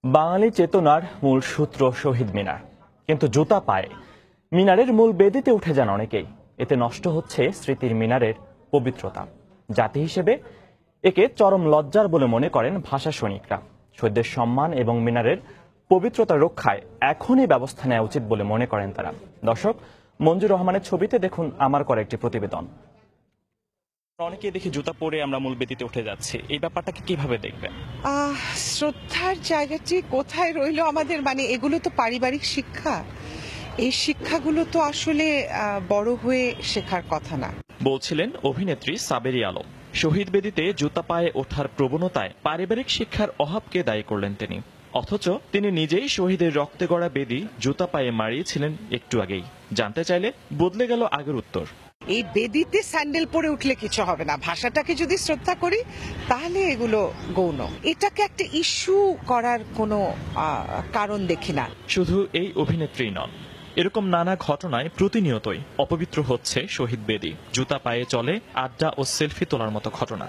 বাঙালি চেতনার মূল সূত্র শহীদ মিনার, কিন্তু জুতা পায়ে মিনারের মূল বেদিতে উঠে যান অনেকেই। এতে নষ্ট হচ্ছে স্মৃতির মিনারের পবিত্রতা। জাতি হিসেবে একে চরম লজ্জার বলে মনে করেন ভাষা সৈনিকরা। শহীদদের সম্মান এবং মিনারের পবিত্রতা রক্ষায় এখনই ব্যবস্থা নেওয়া উচিত বলে মনে করেন তারা। দর্শক, মঞ্জুর রহমানের ছবিতে দেখুন আমার করা একটি প্রতিবেদন। অনেকেই দেখি জুতা পরে আমরা মূল বেদিতে উঠে যাচ্ছি, এই ব্যাপারটাকে কিভাবে দেখবেন? শ্রদ্ধার জায়গাটি কোথায় রইলো আমাদের, মানে এগুলো তো পারিবারিক শিক্ষা। এই শিক্ষাগুলো তো আসলে বড় হয়ে শেখার কথা না। বলছিলেন অভিনেত্রী সাবেরি আলম। শহীদ বেদিতে জুতা পায়ে ওঠার প্রবণতায় পারিবারিক শিক্ষার অভাবকে দায়ী করলেন তিনি। অথচ তিনি নিজেই শহীদের রক্তে গড়া বেদি জুতা পায়ে মারিয়েছিলেন একটু আগেই। জানতে চাইলে বদলে গেল আগের উত্তর। এই বেদিতে স্যান্ডেল পরে উঠলে কিছু হবে না, ভাষাটাকে যদি শ্রদ্ধা করি তাহলে এগুলো গৌণ। এটাকে একটা ইস্যু করার কোনো কারণ দেখি না। শুধু এই অভিনেত্রী নন, এরকম নানা ঘটনায় প্রতিনিয়তই অপবিত্র হচ্ছে শহীদ বেদি। জুতা পায়ে চলে আড্ডা ও সেলফি তোলার মতো ঘটনা।